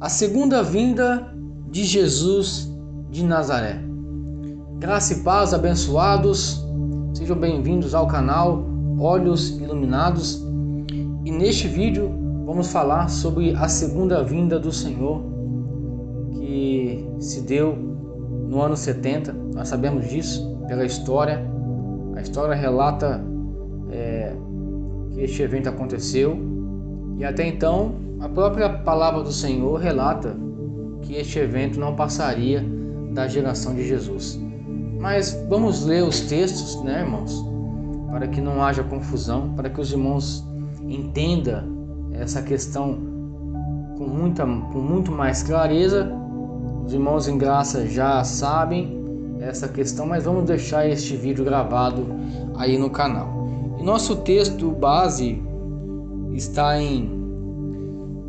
A segunda vinda de Jesus de Nazaré. Graça e paz, abençoados, sejam bem-vindos ao canal Olhos Iluminados. E neste vídeo vamos falar sobre a segunda vinda do Senhor, que se deu no ano 70. Nós sabemos disso pela história. A história relata que este evento aconteceu, e até então a própria palavra do Senhor relata que este evento não passaria da geração de Jesus. Mas vamos ler os textos, irmãos, para que não haja confusão, para que os irmãos entendam essa questão com muito mais clareza. Os irmãos em graça já sabem essa questão, mas vamos deixar este vídeo gravado aí no canal. E nosso texto base está em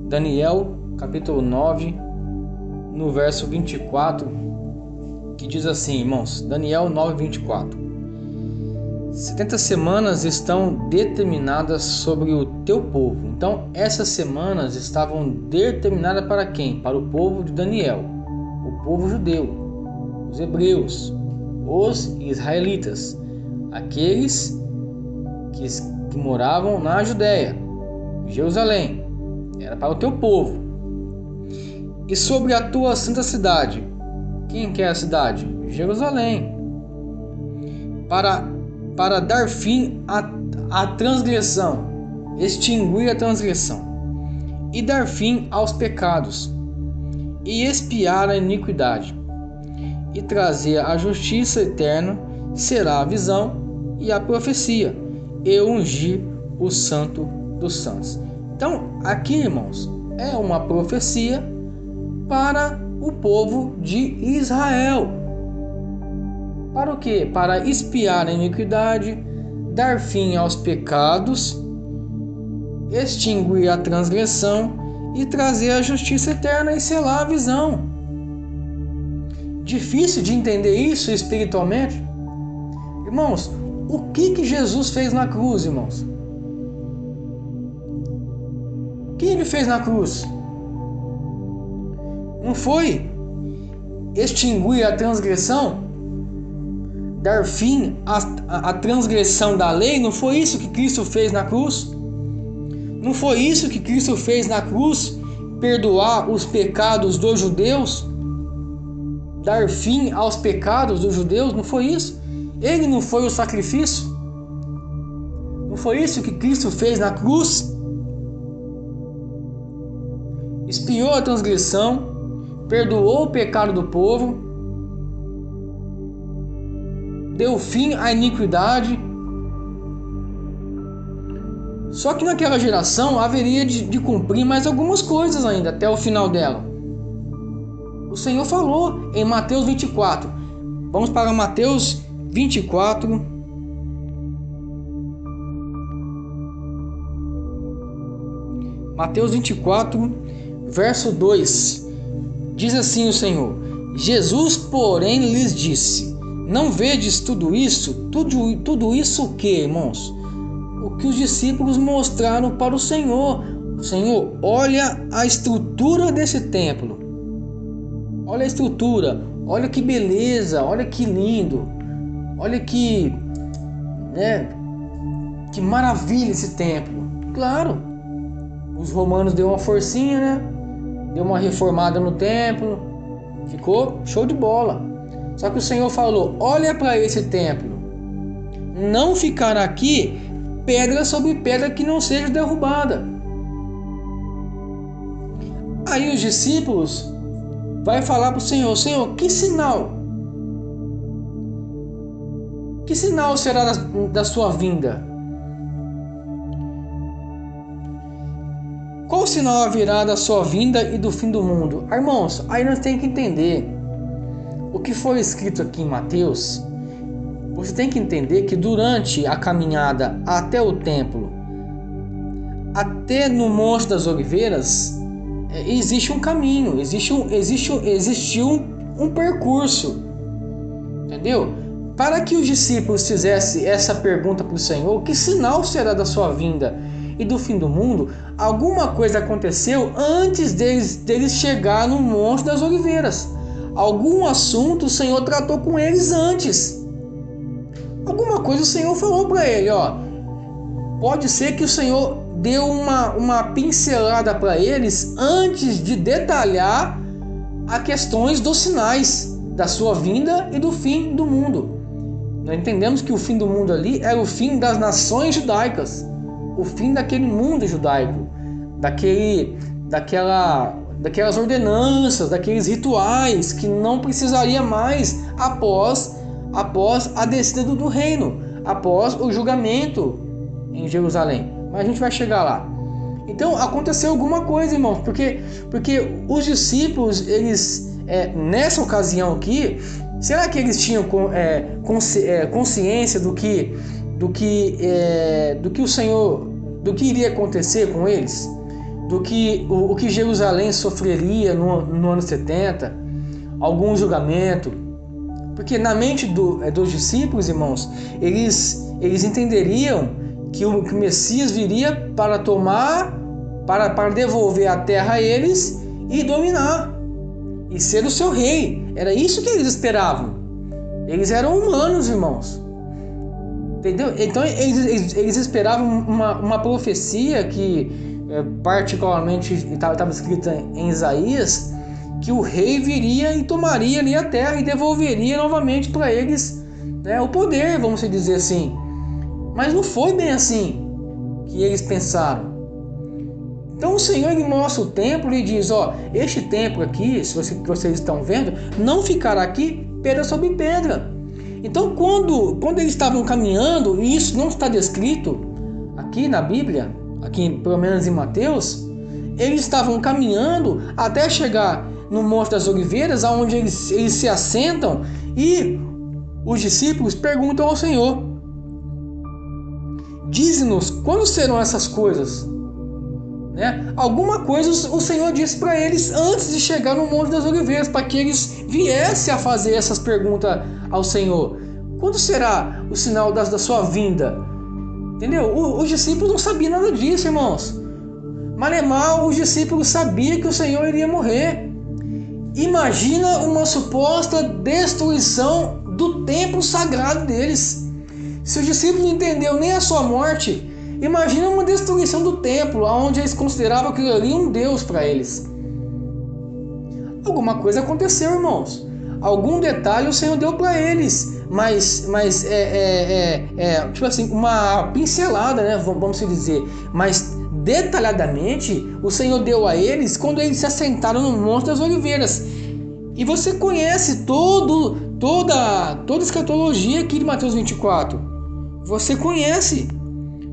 Daniel, capítulo 9, no verso 24, que diz assim, irmãos, Daniel 9, 24. 70 semanas estão determinadas sobre o teu povo. Então, essas semanas estavam determinadas para quem? Para o povo de Daniel, o povo judeu, os hebreus, os israelitas, aqueles que moravam na Judéia, Jerusalém. Era para o teu povo. E sobre a tua santa cidade. Quem que é a cidade? Jerusalém. Para dar fim à transgressão, extinguir a transgressão, e dar fim aos pecados, e expiar a iniquidade, e trazer a justiça eterna, será a visão e a profecia, e ungir o santo dos santos. Então, aqui, irmãos, é uma profecia para o povo de Israel. Para o quê? Para expiar a iniquidade, dar fim aos pecados, extinguir a transgressão e trazer a justiça eterna e selar a visão. Difícil de entender isso espiritualmente? Irmãos, o que Jesus fez na cruz, irmãos? O que ele fez na cruz? Não foi extinguir a transgressão? Dar fim à transgressão da lei? Não foi isso que Cristo fez na cruz? Não foi isso que Cristo fez na cruz? Perdoar os pecados dos judeus? Dar fim aos pecados dos judeus? Não foi isso? Ele não foi o sacrifício? Não foi isso que Cristo fez na cruz? Expiou a transgressão, perdoou o pecado do povo, deu fim à iniquidade. Só que naquela geração haveria de cumprir mais algumas coisas ainda até o final dela. O Senhor falou em Mateus 24. Vamos para Mateus 24. Mateus 24, verso 2. Diz assim o Senhor: Jesus, porém, lhes disse: não vedes tudo isso? Tudo isso o que, irmãos? O que os discípulos mostraram para o Senhor. Senhor, olha a estrutura desse templo. Olha a estrutura. Olha que beleza. Olha que lindo. Olha que maravilha esse templo. Claro, os romanos deu uma forcinha, deu uma reformada no templo. Ficou show de bola. Só que o Senhor falou: olha para esse templo. Não ficará aqui pedra sobre pedra que não seja derrubada. Aí os discípulos vai falar para o Senhor: Senhor, que sinal? Que sinal será da sua vinda? Qual sinal haverá da sua vinda e do fim do mundo? Irmãos, aí nós temos que entender o que foi escrito aqui em Mateus. Você tem que entender que durante a caminhada até o templo, até no Monte das Oliveiras, existe um caminho, existe um percurso, entendeu? Para que os discípulos fizessem essa pergunta para o Senhor: que sinal será da sua vinda e do fim do mundo, alguma coisa aconteceu antes deles chegar no Monte das Oliveiras. Algum assunto o Senhor tratou com eles antes. Alguma coisa o Senhor falou para ele, ó. Pode ser que o Senhor deu uma pincelada para eles antes de detalhar as questões dos sinais da sua vinda e do fim do mundo. Nós entendemos que o fim do mundo ali era o fim das nações judaicas, o fim daquele mundo judaico, daquelas ordenanças, daqueles rituais que não precisaria mais após a descida do reino, após o julgamento em Jerusalém. Mas a gente vai chegar lá. Então aconteceu alguma coisa, irmãos, porque os discípulos, eles nessa ocasião aqui, será que eles tinham consciência do que o Senhor, do que iria acontecer com eles, o que Jerusalém sofreria no ano 70, algum julgamento? Porque na mente dos discípulos, irmãos, eles entenderiam que o Messias viria para devolver a terra a eles e dominar, e ser o seu rei. Era isso que eles esperavam. Eles eram humanos, irmãos. Entendeu? Então eles esperavam uma profecia que particularmente estava escrita em Isaías, que o rei viria e tomaria ali a terra e devolveria novamente para eles, o poder, vamos dizer assim. Mas não foi bem assim que eles pensaram. Então o Senhor, ele mostra o templo e diz, ó, este templo aqui, que vocês estão vendo, não ficará aqui pedra sobre pedra. Então quando eles estavam caminhando, e isso não está descrito aqui na Bíblia, aqui pelo menos em Mateus, eles estavam caminhando até chegar no Monte das Oliveiras, onde eles se assentam, e os discípulos perguntam ao Senhor, dize-nos quando serão essas coisas? Alguma coisa o Senhor disse para eles antes de chegar no Monte das Oliveiras, para que eles viessem a fazer essas perguntas ao Senhor. Quando será o sinal da sua vinda? Entendeu? Os discípulos não sabiam nada disso, irmãos. Mal os discípulos sabiam que o Senhor iria morrer. Imagina uma suposta destruição do templo sagrado deles. Se os discípulos não entenderam nem a sua morte, imagina uma destruição do templo, onde eles consideravam aquilo ali um Deus para eles. Alguma coisa aconteceu, irmãos. Algum detalhe o Senhor deu para eles, mas tipo assim, uma pincelada, vamos dizer, mas detalhadamente o Senhor deu a eles quando eles se assentaram no Monte das Oliveiras. E você conhece toda a escatologia aqui de Mateus 24. Você conhece.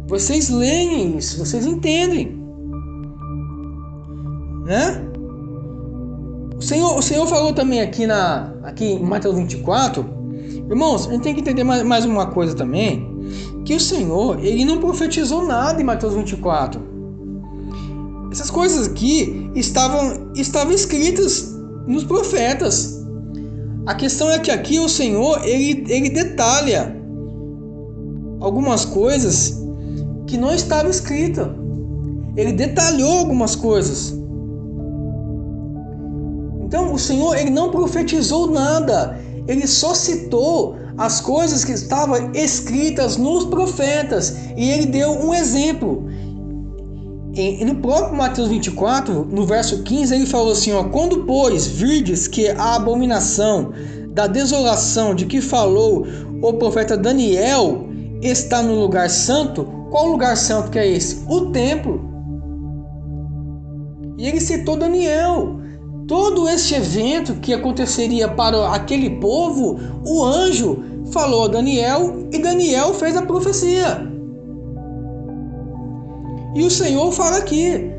Vocês leem isso, vocês entendem, O Senhor falou também aqui em Mateus 24, irmãos, a gente tem que entender mais uma coisa também, que o Senhor, ele não profetizou nada em Mateus 24. Essas coisas aqui estavam escritas nos profetas. A questão é que aqui o Senhor, ele detalha algumas coisas que não estava escrita. Ele detalhou algumas coisas. Então o Senhor, ele não profetizou nada. Ele só citou as coisas que estavam escritas nos profetas. E ele deu um exemplo. E no próprio Mateus 24, no verso 15, ele falou assim, ó, quando, pois, virdes que a abominação da desolação de que falou o profeta Daniel está no lugar santo. Qual lugar santo que é esse? O templo. E ele citou Daniel. Todo este evento que aconteceria para aquele povo, o anjo falou a Daniel e Daniel fez a profecia. E o Senhor fala aqui,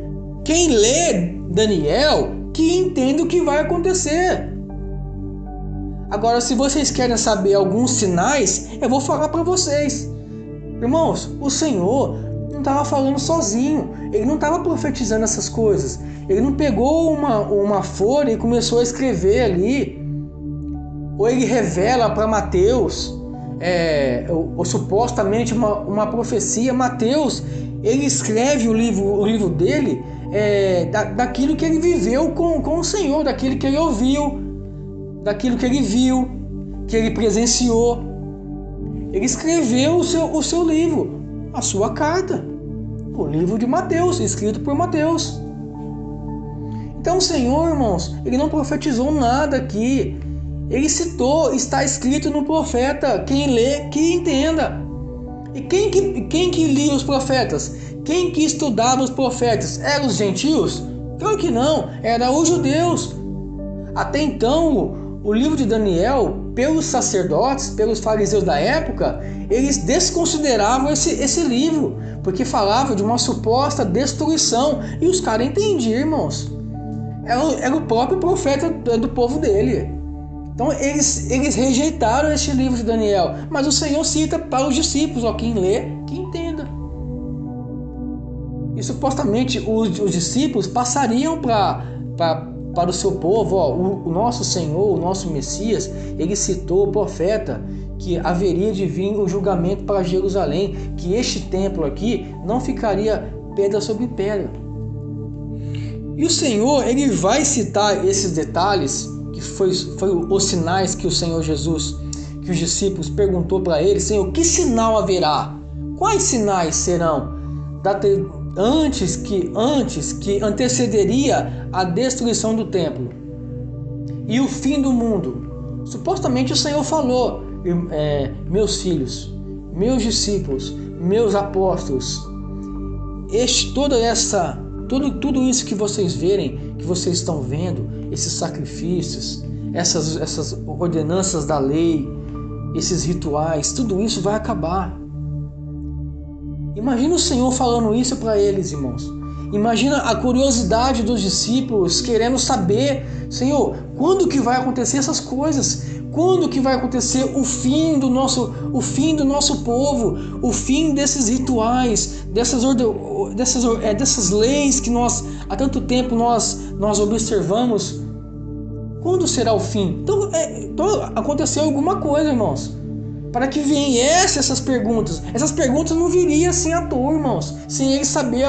quem lê Daniel, que entende o que vai acontecer. Agora, se vocês querem saber alguns sinais, eu vou falar para vocês. Irmãos, o Senhor não estava falando sozinho, ele não estava profetizando essas coisas. Ele não pegou uma folha e começou a escrever ali, ou ele revela para Mateus, ou supostamente uma profecia. Mateus, ele escreve o livro dele daquilo que ele viveu com o Senhor, daquilo que ele ouviu, daquilo que ele viu, que ele presenciou. Ele escreveu o seu livro, a sua carta, o livro de Mateus, escrito por Mateus. Então o Senhor, irmãos, ele não profetizou nada aqui. Ele citou, está escrito no profeta. Quem lê, que entenda. E quem que lia os profetas? Quem que estudava os profetas? Eram os gentios? Claro que não, eram os judeus. Até então, o livro de Daniel, pelos sacerdotes, pelos fariseus da época, eles desconsideravam esse livro, porque falava de uma suposta destruição. E os caras entendiam, irmãos. Era o próprio profeta do povo dele. Então eles rejeitaram este livro de Daniel, mas o Senhor cita para os discípulos, quem lê, que entenda. E supostamente os discípulos passariam para o seu povo, o nosso Senhor, o nosso Messias, ele citou o profeta que haveria de vir o julgamento para Jerusalém, que este templo aqui não ficaria pedra sobre pedra. E o Senhor, ele vai citar esses detalhes, que foi os sinais que o Senhor Jesus, que os discípulos perguntou para ele: Senhor, que sinal haverá? Quais sinais serão? Antes que antecederia a destruição do templo e o fim do mundo. Supostamente o Senhor falou: meus filhos, meus discípulos, meus apóstolos, tudo isso que vocês verem, que vocês estão vendo, esses sacrifícios, essas ordenanças da lei, esses rituais, tudo isso vai acabar. Imagina o Senhor falando isso para eles, irmãos. Imagina a curiosidade dos discípulos querendo saber: Senhor, quando que vai acontecer essas coisas? Quando que vai acontecer o fim do nosso povo, o fim desses rituais, dessas leis que nós há tanto tempo nós observamos? Quando será o fim? Então aconteceu alguma coisa, irmãos, para que viessem essas perguntas. Essas perguntas não viriam assim à toa, irmãos, sem eles saber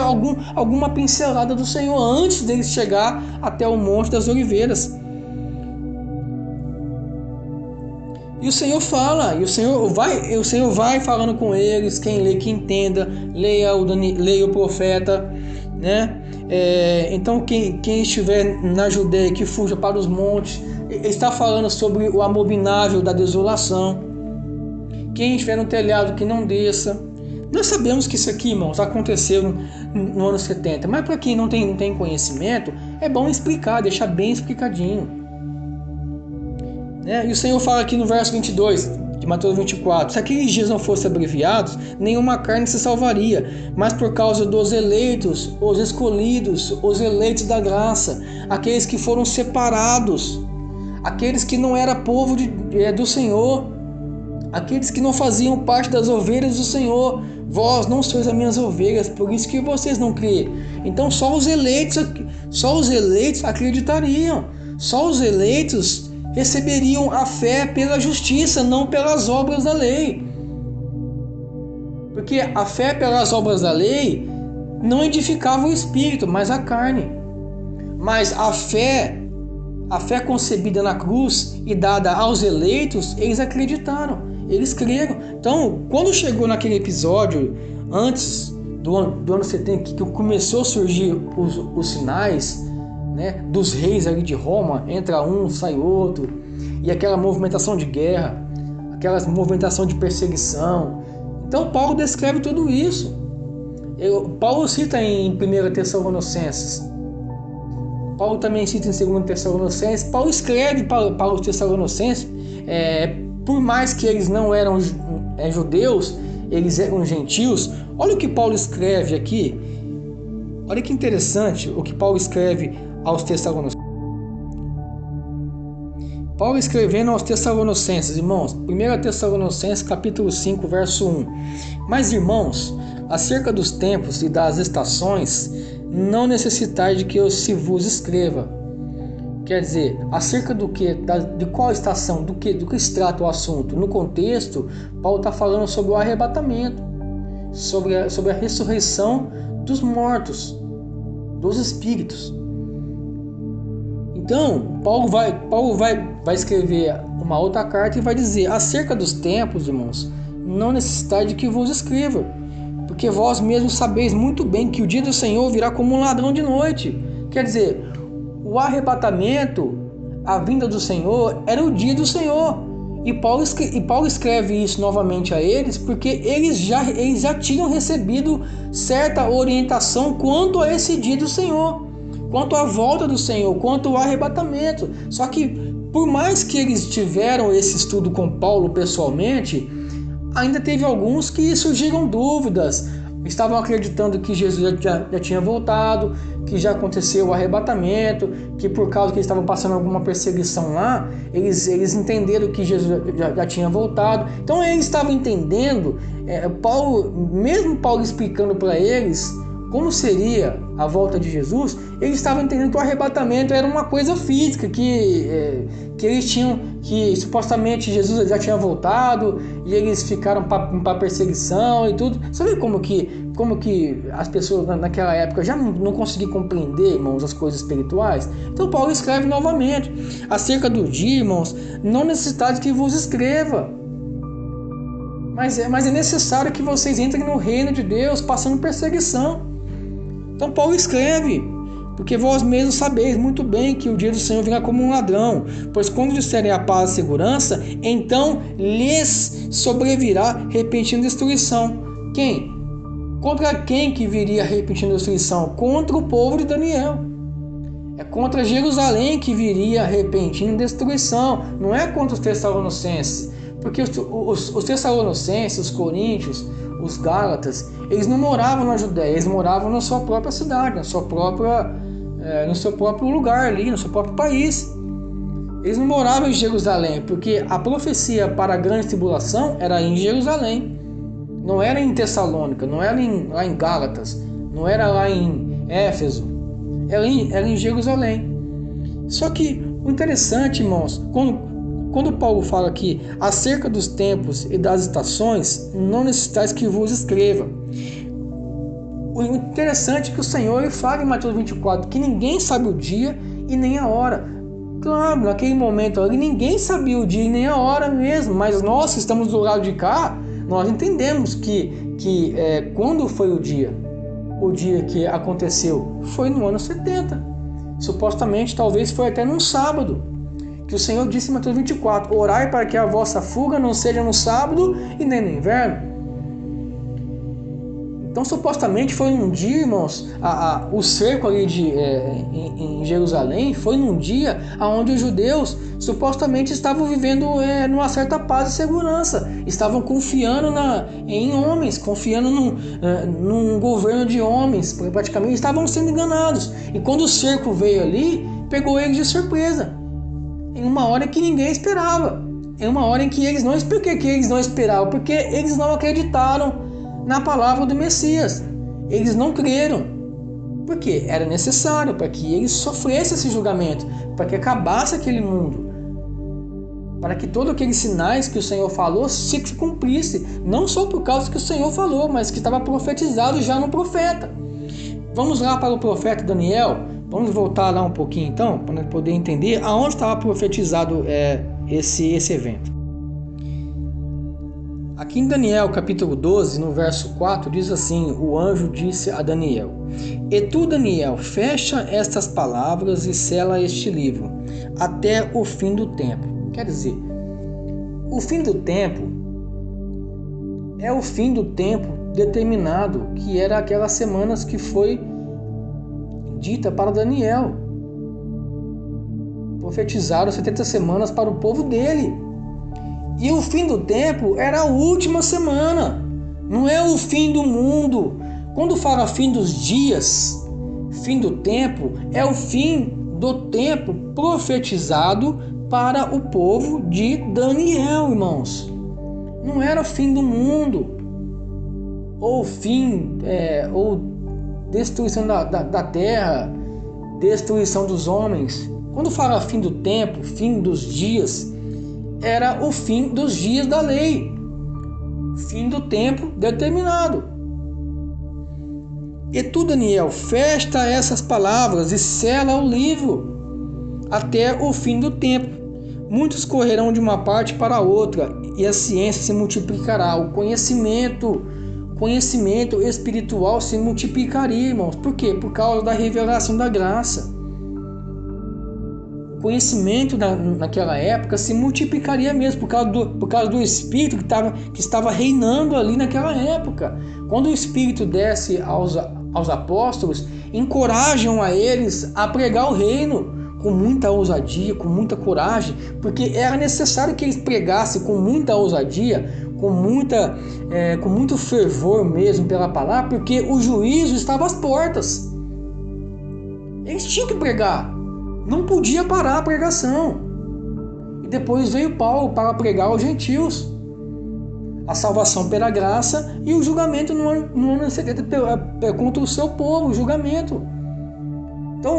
alguma pincelada do Senhor antes deles chegar até o Monte das Oliveiras. E o Senhor fala, e o Senhor vai falando com eles. Quem lê, que entenda, leia o profeta, né? Então quem estiver na Judéia, que fuja para os montes. Ele está falando sobre o abominável da desolação. Quem estiver no telhado, que não desça. Nós sabemos que isso aqui, irmãos, aconteceu no ano 70, mas para quem não tem conhecimento, é bom explicar, deixar bem explicadinho. E o Senhor fala aqui no verso 22 de Mateus 24: se aqueles dias não fossem abreviados, nenhuma carne se salvaria, mas por causa dos eleitos, os escolhidos, os eleitos da graça, aqueles que foram separados, aqueles que não eram povo do Senhor, aqueles que não faziam parte das ovelhas do Senhor. Vós não sois as minhas ovelhas, por isso que vocês não creem. Então só os eleitos acreditariam, só os eleitos receberiam a fé pela justiça, não pelas obras da lei. Porque a fé pelas obras da lei não edificava o espírito, mas a carne. Mas a fé concebida na cruz e dada aos eleitos, eles acreditaram, eles creram. Então, quando chegou naquele episódio, antes do ano 70, que começou a surgir os sinais, né, dos reis ali de Roma, entra um, sai outro, e aquela movimentação de guerra, aquela movimentação de perseguição. Então Paulo descreve tudo isso. Paulo cita em 1 Tessalonicenses, Paulo também cita em 2 Tessalonicenses. Paulo escreve para os Tessalonicenses, por mais que eles não eram judeus, eles eram gentios. Olha o que Paulo escreve aqui. Olha que interessante o que Paulo escreve aos Tessalonicenses. Paulo escrevendo aos Tessalonicenses, irmãos, 1 Tessalonicenses capítulo 5, verso 1. Mas, irmãos, acerca dos tempos e das estações, não necessitais de que eu se vos escreva. Quer dizer, acerca do que? De qual estação? Do que se trata o assunto? No contexto, Paulo está falando sobre o arrebatamento. sobre a ressurreição dos mortos, dos espíritos. Então, Paulo vai escrever uma outra carta e vai dizer: acerca dos tempos, irmãos, não necessitai de que vos escreva, porque vós mesmos sabeis muito bem que o dia do Senhor virá como um ladrão de noite. Quer dizer, o arrebatamento, a vinda do Senhor, era o dia do Senhor. E Paulo escreve isso novamente a eles, porque eles já tinham recebido certa orientação quanto a esse dia do Senhor, quanto à volta do Senhor, quanto ao arrebatamento. Só que, por mais que eles tiveram esse estudo com Paulo pessoalmente, ainda teve alguns que surgiram dúvidas, estavam acreditando que Jesus já tinha voltado, que já aconteceu o arrebatamento, que por causa que eles estavam passando alguma perseguição lá, eles entenderam que Jesus já tinha voltado. Então eles estavam entendendo, mesmo Paulo explicando para eles como seria a volta de Jesus, eles estavam entendendo que o arrebatamento era uma coisa física, que eles tinham, que supostamente Jesus já tinha voltado e eles ficaram para perseguição e tudo. Sabe como que as pessoas naquela época já não conseguiam compreender, irmãos, as coisas espirituais? Então Paulo escreve novamente: acerca do dia, irmãos, não necessitais que vos escreva, mas é necessário que vocês entrem no reino de Deus passando perseguição. Então Paulo escreve: porque vós mesmos sabeis muito bem que o dia do Senhor virá como um ladrão, pois quando disserem a paz e segurança, então lhes sobrevirá repentina destruição. Quem? Contra quem que viria repentina destruição? Contra o povo de Daniel. É contra Jerusalém que viria repentina destruição, não é contra os Tessalonicenses. Porque os Tessalonicenses, os Coríntios, os Gálatas, eles não moravam na Judéia, eles moravam na sua própria cidade, no seu próprio lugar ali, no seu próprio país. Eles não moravam em Jerusalém, porque a profecia para a grande tribulação era em Jerusalém. Não era em Tessalônica, não era lá em Gálatas, não era lá em Éfeso, era em Jerusalém. Só que o interessante, irmãos, quando Paulo fala aqui acerca dos tempos e das estações, não necessitais que vos escreva. O interessante é que o Senhor fala em Mateus 24 que ninguém sabe o dia e nem a hora. Claro, naquele momento ali ninguém sabia o dia e nem a hora mesmo, mas nós que estamos do lado de cá, nós entendemos que quando foi o dia que aconteceu foi no ano 70. Supostamente, talvez foi até num sábado, que o Senhor disse em Mateus 24: orai para que a vossa fuga não seja no sábado e nem no inverno. Então, supostamente foi num dia, irmãos, o cerco ali em Jerusalém foi num dia onde os judeus supostamente estavam vivendo numa certa paz e segurança, estavam confiando em homens, confiando num governo de homens, praticamente estavam sendo enganados. E quando o cerco veio ali, pegou eles de surpresa, em uma hora que ninguém esperava, em uma hora em que eles não esperavam, porque eles não acreditaram na palavra do Messias. Eles não creram, porque era necessário para que eles sofressem esse julgamento, para que acabasse aquele mundo, para que todos aqueles sinais que o Senhor falou se cumprisse, não só por causa que o Senhor falou, mas que estava profetizado já no profeta. Vamos lá para o profeta Daniel. Vamos voltar lá um pouquinho então, para poder entender aonde estava profetizado esse evento. Aqui em Daniel capítulo 12, no verso 4, diz assim: o anjo disse a Daniel: e tu, Daniel, fecha estas palavras e sela este livro, até o fim do tempo. Quer dizer, o fim do tempo é o fim do tempo determinado, que era aquelas semanas que foi dita para Daniel. Profetizaram 70 semanas para o povo dele. E o fim do tempo era a última semana, não é o fim do mundo. Quando fala fim dos dias, fim do tempo, é o fim do tempo profetizado para o povo de Daniel, irmãos. Não era o fim do mundo, ou fim, ou destruição da terra, destruição dos homens. Quando fala fim do tempo, fim dos dias, era o fim dos dias da lei, fim do tempo determinado. E tu, Daniel, fecha essas palavras e sela o livro até o fim do tempo. Muitos correrão de uma parte para a outra e a ciência se multiplicará. O conhecimento espiritual se multiplicaria, irmãos. Por quê? Por causa da revelação da graça. O conhecimento naquela época se multiplicaria mesmo por causa do Espírito que estava reinando ali naquela época. Quando o Espírito desce aos apóstolos, encorajam a eles a pregar o reino com muita ousadia, com muita coragem, porque era necessário que eles pregassem com muita ousadia, com muito fervor mesmo pela palavra, porque o juízo estava às portas. Eles tinham que pregar, não podia parar a pregação. E depois veio Paulo para pregar aos gentios a salvação pela graça e o julgamento no ano 70 contra o seu povo, o julgamento.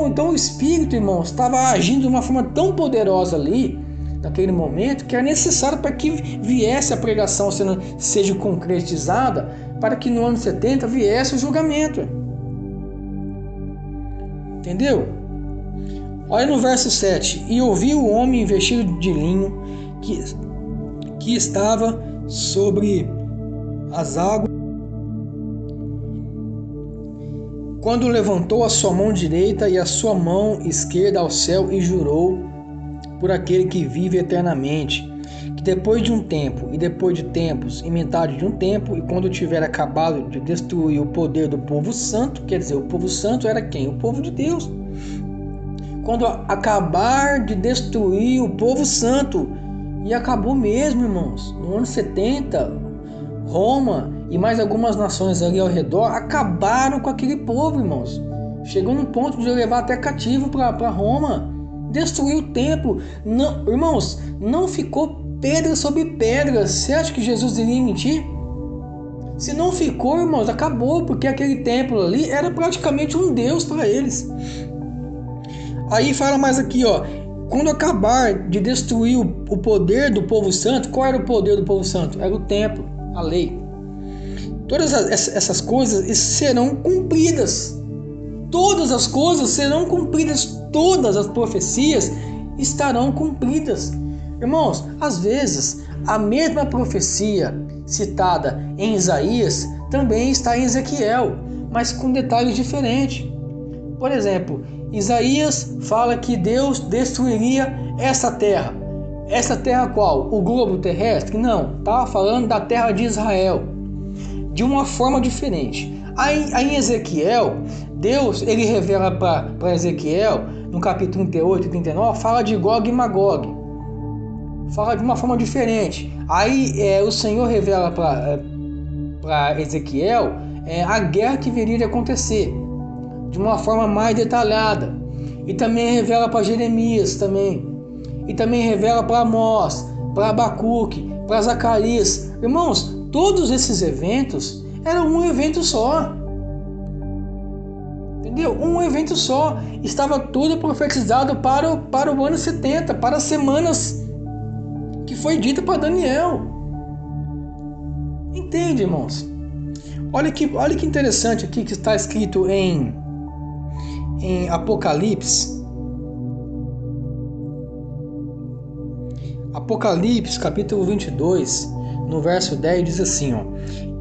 Então o Espírito, irmãos, estava agindo de uma forma tão poderosa ali, naquele momento, que era necessário para que viesse a pregação seja concretizada, para que no ano 70 viesse o julgamento. Entendeu? Olha no verso 7. E ouvi o homem vestido de linho que estava sobre as águas, quando levantou a sua mão direita e a sua mão esquerda ao céu e jurou por aquele que vive eternamente, que depois de um tempo e depois de tempos e metade de um tempo, e quando tiver acabado de destruir o poder do povo santo, quer dizer, o povo santo era quem? O povo de Deus. Quando acabar de destruir o povo santo, e acabou mesmo, irmãos, no ano 70, Roma e mais algumas nações ali ao redor acabaram com aquele povo, irmãos. Chegou num ponto de levar até cativo para Roma. Destruiu o templo. Não, irmãos, não ficou pedra sobre pedra. Você acha que Jesus iria mentir? Se não ficou, irmãos, acabou, porque aquele templo ali era praticamente um deus para eles. Aí fala mais aqui, ó. Quando acabar de destruir o poder do povo santo, qual era o poder do povo santo? Era o templo, a lei. Todas essas coisas serão cumpridas. Todas as coisas serão cumpridas. Todas as profecias estarão cumpridas. Irmãos, às vezes, a mesma profecia citada em Isaías também está em Ezequiel, mas com detalhes diferentes. Por exemplo, Isaías fala que Deus destruiria essa terra. Essa terra qual? O globo terrestre? Não, estava falando da terra de Israel, de uma forma diferente. Aí em Ezequiel, Deus ele revela para Ezequiel, no capítulo 38 e 39, fala de Gog e Magog. Fala de uma forma diferente. Aí o Senhor revela para Ezequiel a guerra que viria a acontecer, de uma forma mais detalhada. E também revela para Jeremias também. E também revela para Amós, para Abacuque, para Zacarias. Irmãos, todos esses eventos eram um evento só. Entendeu? Um evento só. Estava tudo profetizado para o ano 70, para as semanas que foi dita para Daniel. Entende, irmãos? Olha que interessante aqui que está escrito em Apocalipse. Apocalipse, capítulo 22, no verso 10, diz assim, ó: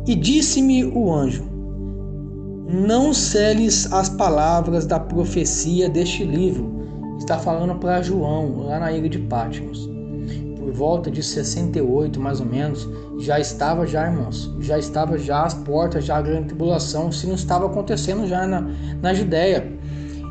E disse-me o anjo: Não seles as palavras da profecia deste livro. Está falando para João, lá na ilha de Patmos. Por volta de 68, mais ou menos, irmãos, já estava às portas, já a grande tribulação, se não estava acontecendo já na Judéia.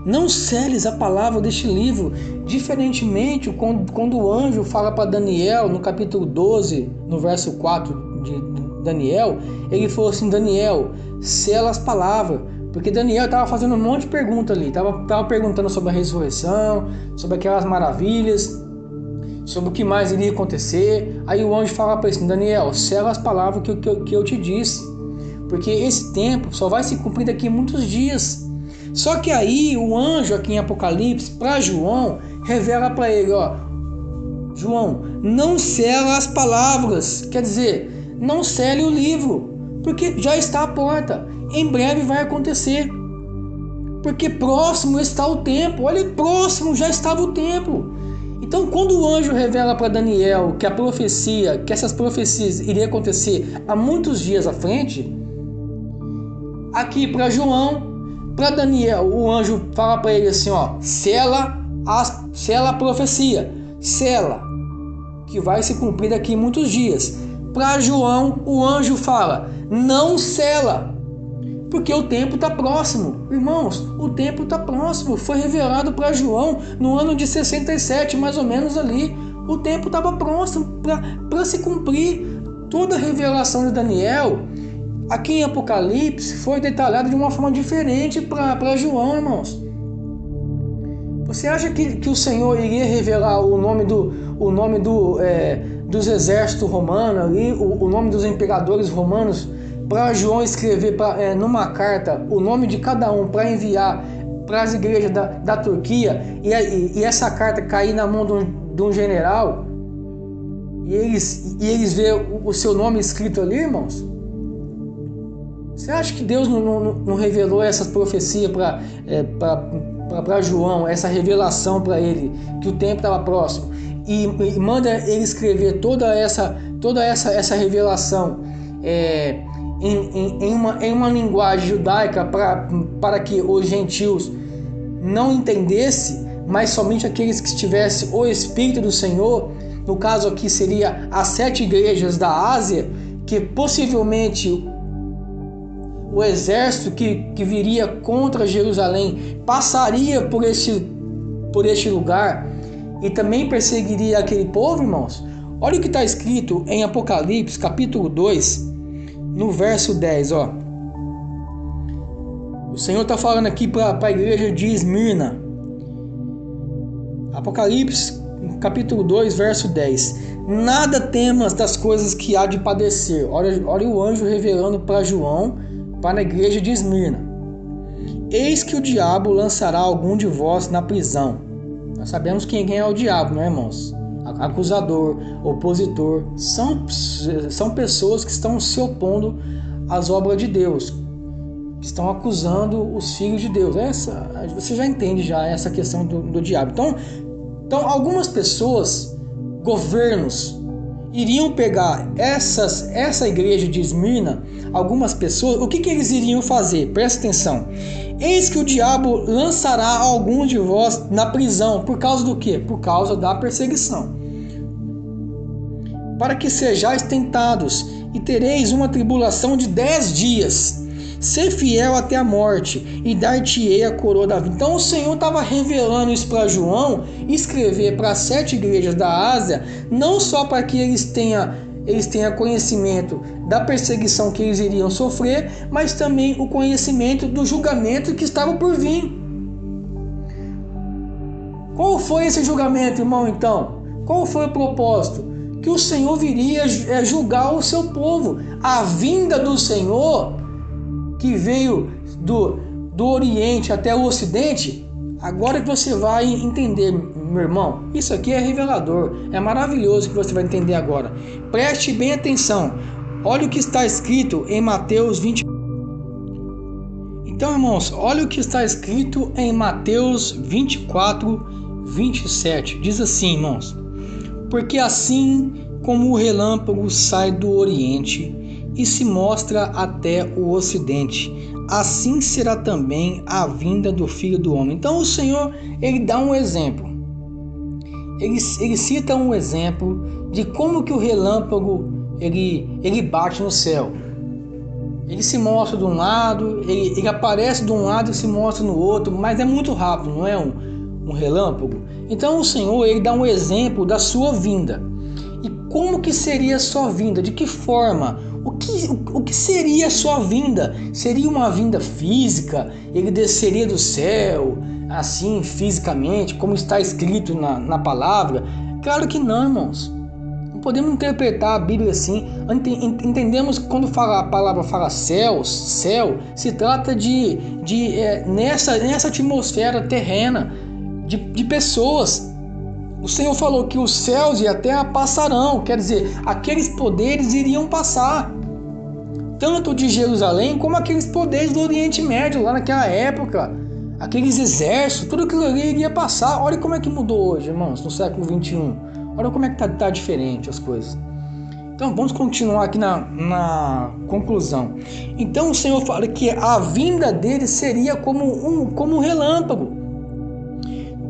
Não seles a palavra deste livro, diferentemente quando o anjo fala para Daniel, no capítulo 12, no verso 4 de Daniel, ele falou assim: Daniel, sela as palavras, porque Daniel estava fazendo um monte de perguntas ali, estava perguntando sobre a ressurreição, sobre aquelas maravilhas, sobre o que mais iria acontecer. Aí o anjo fala para ele assim: Daniel, sela as palavras que eu te disse, porque esse tempo só vai se cumprir daqui a muitos dias. Só que aí o anjo aqui em Apocalipse, para João, revela para ele, ó: João, não sela as palavras, quer dizer, não cele o livro, porque já está à porta. em breve vai acontecer. Porque próximo está o tempo. Olha, próximo já estava o tempo. Então, quando o anjo revela para Daniel que a profecia, que essas profecias iriam acontecer há muitos dias à frente, aqui para João, para Daniel, o anjo fala para ele assim, ó, sela a profecia, sela, que vai se cumprir daqui a muitos dias. Para João, o anjo fala, não sela, porque o tempo está próximo. Irmãos, o tempo está próximo. Foi revelado para João no ano de 67, mais ou menos ali. O tempo estava próximo para se cumprir. Toda a revelação de Daniel, aqui em Apocalipse, foi detalhada de uma forma diferente para João, irmãos. Você acha que o Senhor iria revelar o nome dos exércitos romanos, ali, o nome dos imperadores romanos, para João escrever numa carta o nome de cada um para enviar para as igrejas da Turquia e essa carta cair na mão de um general e eles verem o seu nome escrito ali, irmãos? Você acha que Deus não revelou essas profecias para João, essa revelação para ele, que o tempo estava próximo, e manda ele escrever toda essa revelação em uma linguagem judaica para que os gentios não entendessem, mas somente aqueles que tivessem o Espírito do Senhor? No caso aqui seria as 7 igrejas da Ásia, que possivelmente o exército que viria contra Jerusalém passaria por este lugar e também perseguiria aquele povo, irmãos. Olha o que está escrito em Apocalipse, capítulo 2, no verso 10, ó. O Senhor está falando aqui para a igreja de Esmirna. Apocalipse, capítulo 2, verso 10. Nada temas das coisas que há de padecer. Olha o anjo revelando para João, para a igreja de Esmirna. Eis que o diabo lançará algum de vós na prisão. Nós sabemos quem é o diabo, não é, irmãos? Acusador, opositor, são pessoas que estão se opondo às obras de Deus, que estão acusando os filhos de Deus. Você já entende essa questão do diabo. Então algumas pessoas, governos, iriam pegar essa igreja de Esmirna, algumas pessoas, o que eles iriam fazer? Presta atenção. Eis que o diabo lançará alguns de vós na prisão. Por causa do quê? Por causa da perseguição. Para que sejais tentados, e tereis uma tribulação de 10 dias. Ser fiel até a morte, e dar-te-ei a coroa da vida. Então o Senhor estava revelando isso para João, escrever para as 7 igrejas da Ásia, não só para que eles tenham conhecimento da perseguição que eles iriam sofrer, mas também o conhecimento do julgamento que estava por vir. Qual foi esse julgamento, irmão, então? Qual foi o propósito? Que o Senhor viria julgar o seu povo. A vinda do Senhor, que veio do Oriente até o Ocidente, agora que você vai entender, meu irmão, isso aqui é revelador, é maravilhoso que você vai entender agora. Preste bem atenção, olha o que está escrito em Mateus 20. Então, irmãos, olha o que está escrito em Mateus 24, 27, diz assim, irmãos: porque assim como o relâmpago sai do Oriente e se mostra até o Ocidente, assim será também a vinda do Filho do Homem. Então o Senhor, ele dá um exemplo. Ele cita um exemplo de como que o relâmpago ele bate no céu. Ele se mostra de um lado, ele aparece de um lado e se mostra no outro, mas é muito rápido, não é um relâmpago? Então o Senhor, ele dá um exemplo da sua vinda. E como que seria a sua vinda? De que forma? O que seria a sua vinda? Seria uma vinda física? Ele desceria do céu, assim, fisicamente, como está escrito na palavra? Claro que não, irmãos. Não podemos interpretar a Bíblia assim. Entendemos que quando a palavra fala céu, se trata nessa atmosfera terrena, de pessoas. O Senhor falou que os céus e a terra passarão, quer dizer, aqueles poderes iriam passar. tanto de Jerusalém como aqueles poderes do Oriente Médio, lá naquela época, aqueles exércitos, tudo aquilo ali iria passar. Olha como é que mudou hoje, irmãos, no século 21. Olha como é que tá diferente as coisas. Então vamos continuar aqui na conclusão. Então o Senhor fala que a vinda dele seria como um relâmpago,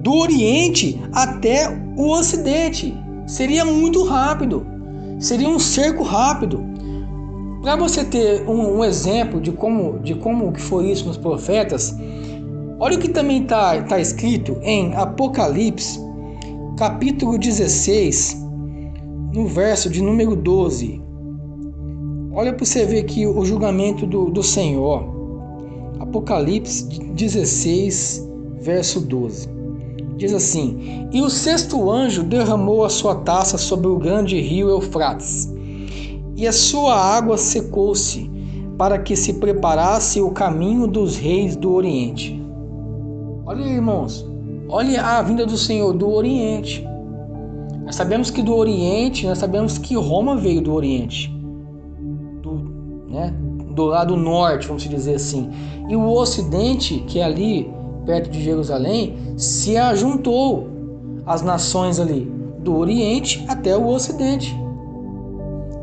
do Oriente até o Ocidente. Seria muito rápido, seria um cerco rápido. Para você ter um exemplo de como que foi isso nos profetas, olha o que também está escrito em Apocalipse, capítulo 16, no verso de número 12. Olha para você ver aqui o julgamento do Senhor. Apocalipse 16, verso 12. Diz assim: E o sexto anjo derramou a sua taça sobre o grande rio Eufrates, e a sua água secou-se, para que se preparasse o caminho dos reis do Oriente. Olha aí, irmãos, olha a vinda do Senhor do Oriente. Nós sabemos que do Oriente, nós sabemos que Roma veio do Oriente, do lado norte, vamos dizer assim. E o Ocidente, que é ali perto de Jerusalém, se ajuntou às nações ali do Oriente até o Ocidente.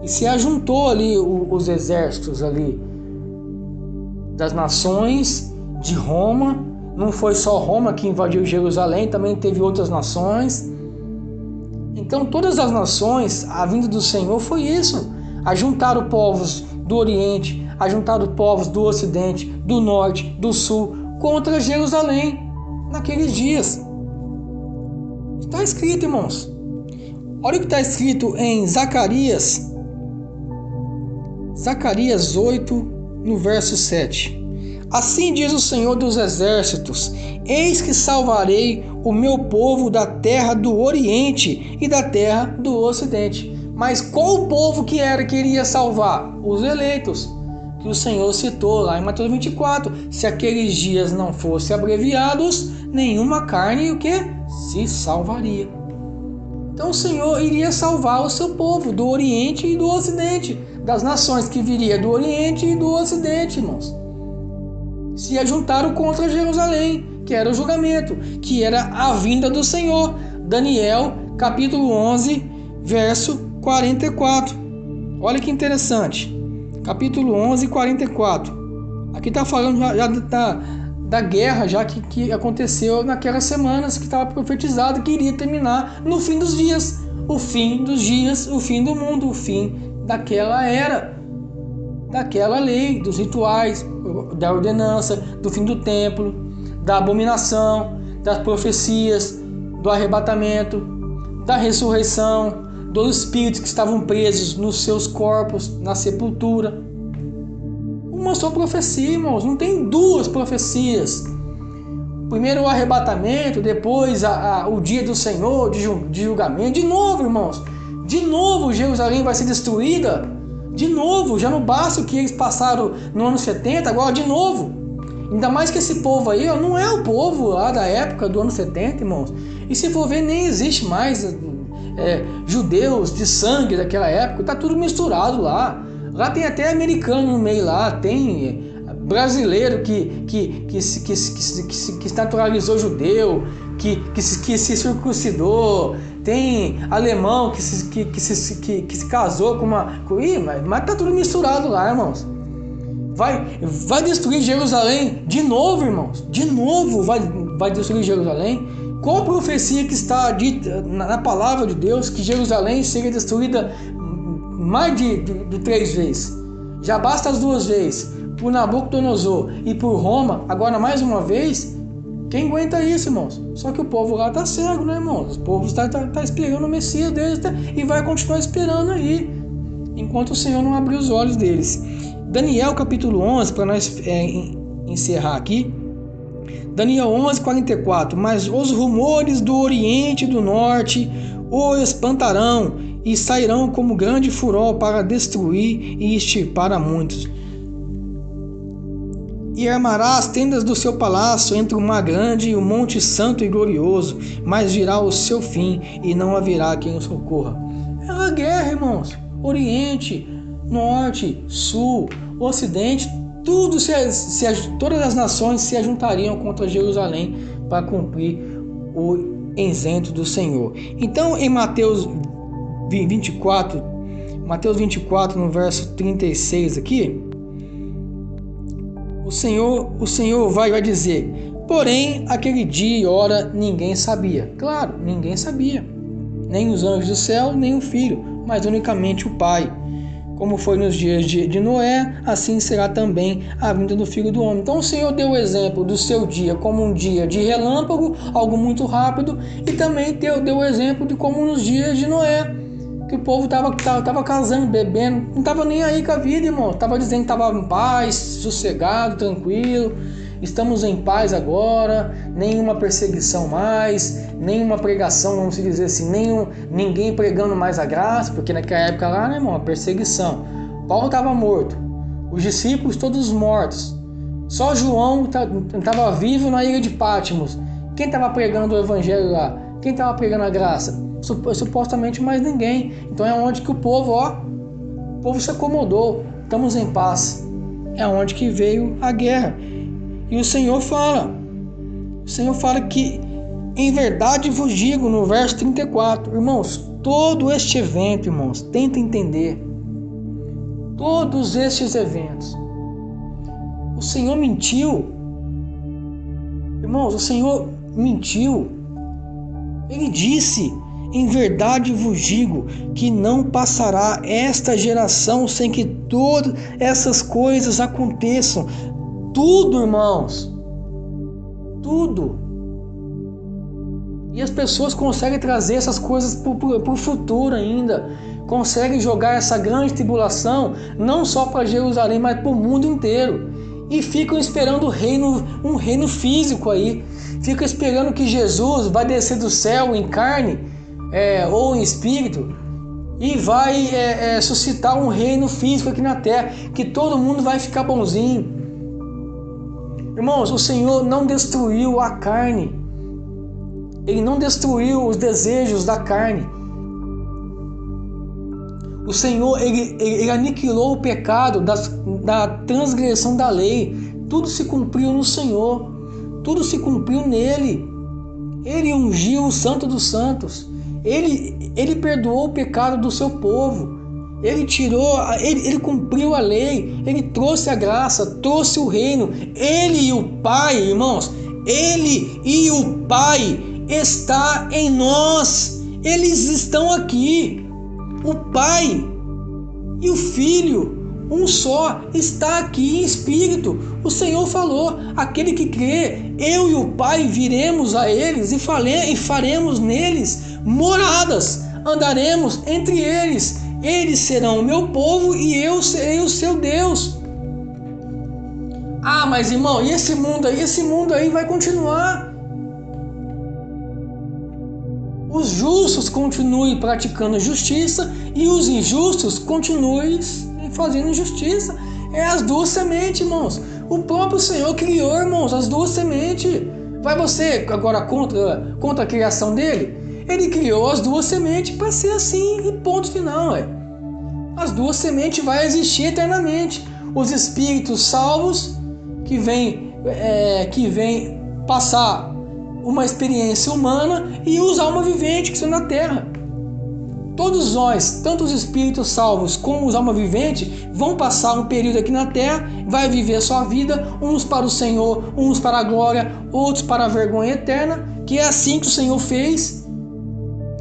E se ajuntou ali os exércitos ali das nações de Roma. Não foi só Roma que invadiu Jerusalém, também teve outras nações. Então todas as nações, a vinda do Senhor foi isso: ajuntaram povos do Oriente, ajuntaram povos do Ocidente, do Norte, do Sul, contra Jerusalém naqueles dias. Está escrito, irmãos. Olha o que está escrito em Zacarias 8, no verso 7. Assim diz o Senhor dos Exércitos: Eis que salvarei o meu povo da terra do Oriente e da terra do Ocidente. Mas qual o povo que iria salvar? Os eleitos, que o Senhor citou lá em Mateus 24. Se aqueles dias não fossem abreviados, nenhuma carne o que? Se salvaria. Então o Senhor iria salvar o seu povo do Oriente e do Ocidente, das nações que viria do Oriente e do Ocidente, irmãos. Se ajuntaram contra Jerusalém, que era o julgamento, que era a vinda do Senhor. Daniel, capítulo 11, verso 44. Olha que interessante. Capítulo 11, 44. Aqui está falando já da guerra já que aconteceu naquelas semanas, que estava profetizado que iria terminar no fim dos dias. O fim dos dias, o fim do mundo, o fim daquela era, daquela lei, dos rituais, da ordenança, do fim do templo, da abominação, das profecias, do arrebatamento, da ressurreição, dos espíritos que estavam presos nos seus corpos, na sepultura. Uma só profecia, irmãos, não tem duas profecias. Primeiro o arrebatamento, depois o dia do Senhor, de julgamento. De novo, irmãos, de novo Jerusalém vai ser destruída. De novo, já não basta o que eles passaram no ano 70, agora de novo. Ainda mais que esse povo aí, não é o povo lá da época do ano 70, irmãos. E se for ver, nem existe mais judeus de sangue daquela época, tá tudo misturado lá. Lá tem até americano no meio lá, tem brasileiro que se naturalizou judeu, que se circuncidou, tem alemão que se casou com uma... mas tá tudo misturado lá, irmãos. Vai destruir Jerusalém de novo, irmãos. De novo vai destruir Jerusalém. Qual a profecia que está dita na palavra de Deus que Jerusalém seria destruída mais de 3 vezes? Já basta as 2 vezes, por Nabucodonosor e por Roma, agora mais uma vez. Quem aguenta isso, irmãos? Só que o povo lá está cego, né, irmãos? O povo está esperando o Messias deles e vai continuar esperando aí, enquanto o Senhor não abrir os olhos deles. Daniel capítulo 11, para nós encerrar aqui. Daniel 11, 44. Mas os rumores do Oriente e do Norte o espantarão e sairão como grande furor para destruir e extirpar a muitos. E armará as tendas do seu palácio entre o mar grande e o monte santo e glorioso, mas virá o seu fim e não haverá quem o socorra. É uma guerra, irmãos. Oriente, Norte, Sul, o Ocidente, todas as nações se ajuntariam contra Jerusalém para cumprir o exemplo do Senhor. Então, em Mateus 24, no verso 36 aqui, o Senhor vai dizer: porém, aquele dia e hora ninguém sabia. Claro, ninguém sabia. Nem os anjos do céu, nem o Filho, mas unicamente o Pai. Como foi nos dias de Noé, assim será também a vinda do Filho do Homem. Então o Senhor deu o exemplo do seu dia como um dia de relâmpago, algo muito rápido, e também deu o exemplo de como nos dias de Noé, que o povo estava casando, bebendo, não estava nem aí com a vida, irmão. Estava dizendo que estava em paz, sossegado, tranquilo. Estamos em paz agora, nenhuma perseguição mais, nenhuma pregação, vamos dizer assim, ninguém pregando mais a graça, porque naquela época lá, né, irmão, a perseguição. Paulo estava morto, os discípulos todos mortos, só João estava vivo na ilha de Patmos. Quem estava pregando o evangelho lá? Quem estava pregando a graça? Supostamente mais ninguém. Então é onde que o povo se acomodou. Estamos em paz. É onde que veio a guerra. E o Senhor fala que em verdade vos digo, no verso 34, irmãos, todo este evento, irmãos, tenta entender, todos estes eventos, o Senhor mentiu, irmãos, o Senhor mentiu. Ele disse: em verdade vos digo que não passará esta geração sem que todas essas coisas aconteçam. Tudo, irmãos, tudo. E as pessoas conseguem trazer essas coisas para o futuro ainda. Conseguem jogar essa grande tribulação não só para Jerusalém, mas para o mundo inteiro. E ficam esperando um reino físico aí. Ficam esperando que Jesus vai descer do céu em carne ou em espírito e vai suscitar um reino físico aqui na terra, que todo mundo vai ficar bonzinho. Irmãos, o Senhor não destruiu a carne. Ele não destruiu os desejos da carne. O Senhor, ele aniquilou o pecado da transgressão da lei. Tudo se cumpriu no Senhor. Tudo se cumpriu nele. Ele ungiu o Santo dos Santos. Ele perdoou o pecado do seu povo. Ele cumpriu a lei, ele trouxe a graça, trouxe o reino. Ele e o Pai, irmãos, ele e o Pai está em nós. Eles estão aqui. O Pai e o Filho, um só, está aqui em espírito. O Senhor falou: aquele que crê, eu e o Pai viremos a eles e faremos neles moradas, andaremos entre eles. Eles serão o meu povo e eu serei o seu Deus. Ah, mas irmão, e esse mundo aí? Esse mundo aí vai continuar. Os justos continuem praticando justiça e os injustos continuem fazendo justiça. É as duas sementes, irmãos. O próprio Senhor criou, irmãos, as duas sementes. Vai você agora contra a criação dele? Ele criou as duas sementes para ser assim e ponto final. As duas sementes vão existir eternamente. Os espíritos salvos que vêm passar uma experiência humana e os almas viventes que estão na terra. Todos nós, tanto os espíritos salvos como os almas viventes, vão passar um período aqui na terra, vai viver a sua vida, uns para o Senhor, uns para a glória, outros para a vergonha eterna, que é assim que o Senhor fez.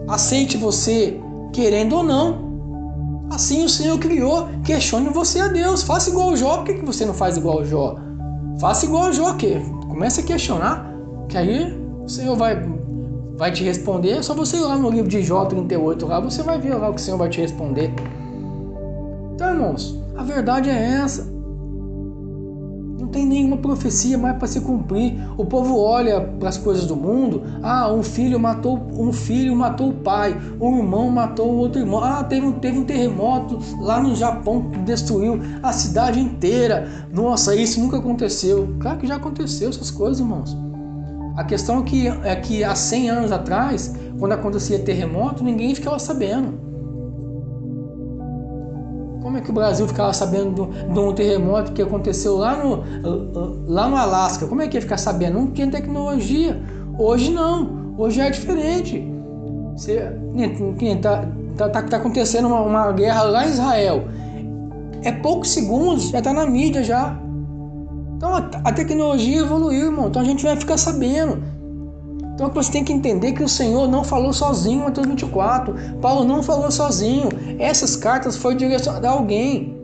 Aceite você querendo ou não. Assim o Senhor criou. Questione você a Deus. Faça igual o Jó. Por que você não faz igual o Jó? Faça igual o Jó. Comece a questionar. Que aí o Senhor vai te responder. É só você ir lá no livro de Jó 38. Lá você vai ver lá o que o Senhor vai te responder. Então, irmãos, a verdade é essa. Não tem nenhuma profecia mais para se cumprir. O povo olha para as coisas do mundo. Ah, um filho matou o pai. Um irmão matou o outro irmão. Ah, teve um terremoto lá no Japão que destruiu a cidade inteira. Nossa, isso nunca aconteceu. Claro que já aconteceu essas coisas, irmãos. A questão é que há 100 anos atrás, quando acontecia terremoto, ninguém ficava sabendo. Como é que o Brasil ficava sabendo de um terremoto que aconteceu lá no Alasca? Como é que ia ficar sabendo? Não tinha tecnologia. Hoje não. Hoje é diferente. Tá acontecendo uma guerra lá em Israel. É poucos segundos, já está na mídia já. Então a tecnologia evoluiu, irmão. Então a gente vai ficar sabendo. Então você tem que entender que o Senhor não falou sozinho em Mateus 24. Paulo não falou sozinho. Essas cartas foram direcionadas a alguém.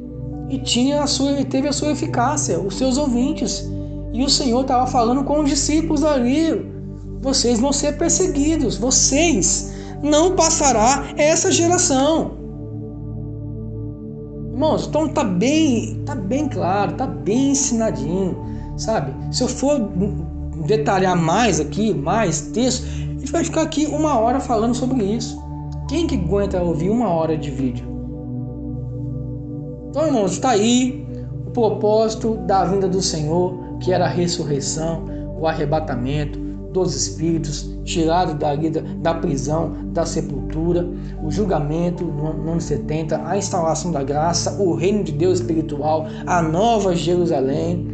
E teve a sua eficácia, os seus ouvintes. E o Senhor estava falando com os discípulos ali. Vocês vão ser perseguidos. Vocês não passará essa geração. Irmãos, então tá bem claro, tá bem ensinadinho, sabe? Se eu for detalhar mais aqui, mais texto, a gente vai ficar aqui 1 hora falando sobre isso. Quem que aguenta ouvir 1 hora de vídeo? Então, irmãos, está aí o propósito da vinda do Senhor, que era a ressurreição, o arrebatamento dos espíritos, tirado da prisão, da sepultura, o julgamento no ano 70, a instalação da graça, o reino de Deus espiritual, a nova Jerusalém.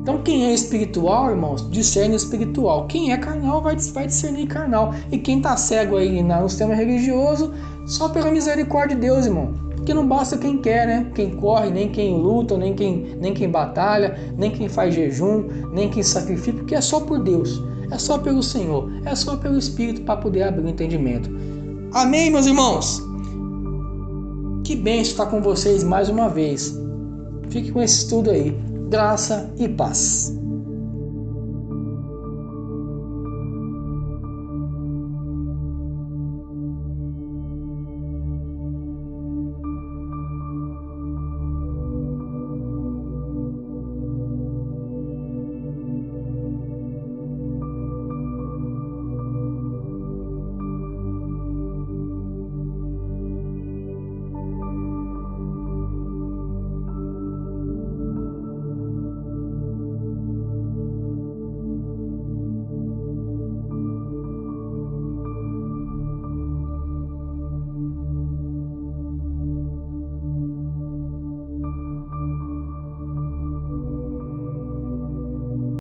Então quem é espiritual, irmãos, discerne espiritual. Quem é carnal vai discernir carnal. E quem está cego aí no sistema religioso, só pela misericórdia de Deus, irmão. Porque não basta quem quer, né? Quem corre, nem quem luta, nem quem batalha, nem quem faz jejum, nem quem sacrifica, porque é só por Deus. É só pelo Senhor, é só pelo Espírito para poder abrir o entendimento. Amém, meus irmãos? Que bênção estar com vocês mais uma vez. Fique com esse estudo aí. Graça e paz.